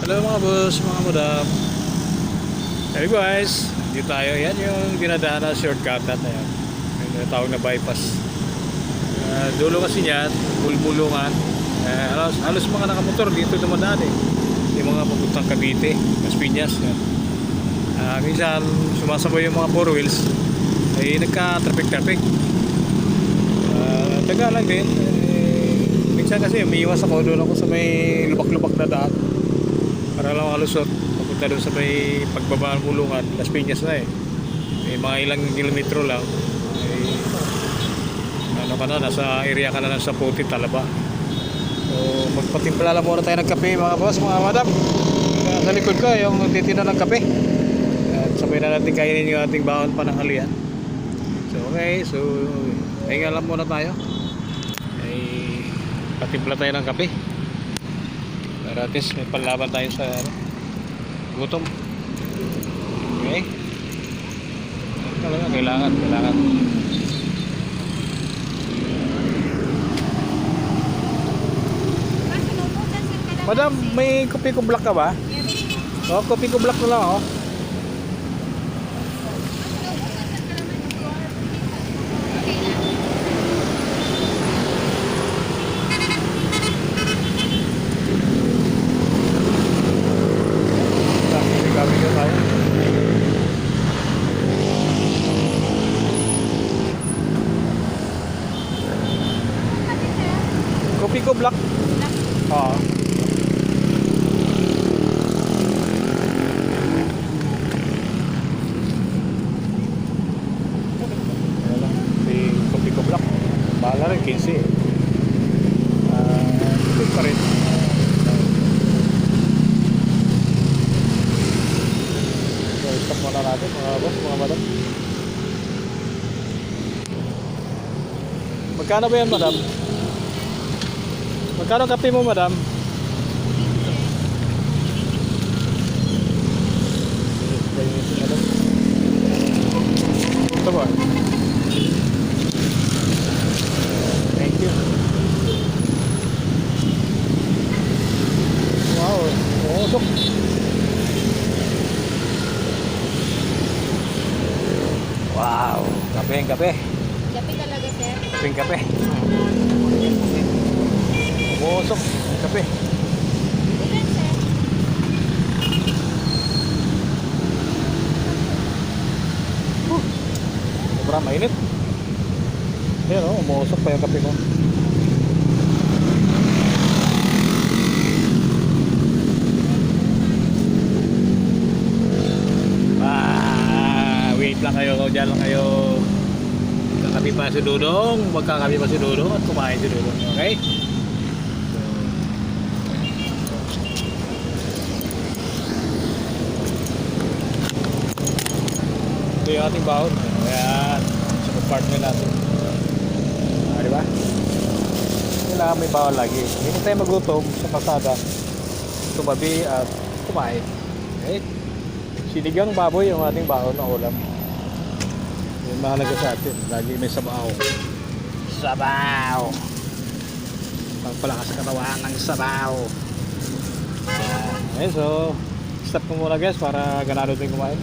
Hello mga boss, mga madam. Hey guys, dito tayo. Yan yung dinadaan na shortcut na yan. Yung tinatawag na bypass. Dulo kasi niyan, bulbulungan. Halos mga nakamotor dito dumadaan eh. Yung mga papuntang Cavite, Las Piñas. Minsan sumasabay yung mga four wheels ay nagka-traffic. Taga lang din. Minsan kasi umiiwas ako, doon ako sa may lubak-lubak na daan para lang malusot papunta doon sa may pagbaba ng Kulungan. Las Piñas na eh, may mga ilang kilometro lang ay, ano ka na, nasa area ka na sa Puti, Talaba. So magpatimpla lang muna tayo ng kape mga boss, mga madam. Sa likod ko yung titina ng kape at sabay na natin kainin yung ating baon pananghalian. So okay, so hinga lang muna tayo ay patimpla tayo ng kape para at least may panlaban tayo sa gutom. Okay, talaga kailangan madam. May kopi ko black ka ba? Kopi ko black na lang oh. Kopi ko black. Oo. Si kopi ko black. Bahala rin 15. Ito pa rin. So, stop muna natin mga boss, mga madam. Magkano ba yan madam? Magkano kape mo madam? Ito ba? Thank you. Wow, usok. Wow, kape. Kape talaga, sir. Kape. Usok, kape. Ilan, sir? Sobrang mainit. Ayan o, umusok pa yung kape ko. Wait lang kayo, dyan lang kayo. Kakapi pa si Dudong, magkakapi pa si Dudong at kumain si Dudong. Okay? Ito yung ating baon. Ayan, sa partner natin. Diba? Kailangan may baon lagi. Hindi tayo magutom sa pasada, tumabi at kumain. Okay? Sinigang baboy yung ating baon na ulam. Yung mahalaga sa atin, lagi may sabaw. Pagpalakas sa katawan ng sabaw. Okay, so stop ko muna guys para ganado din kumain.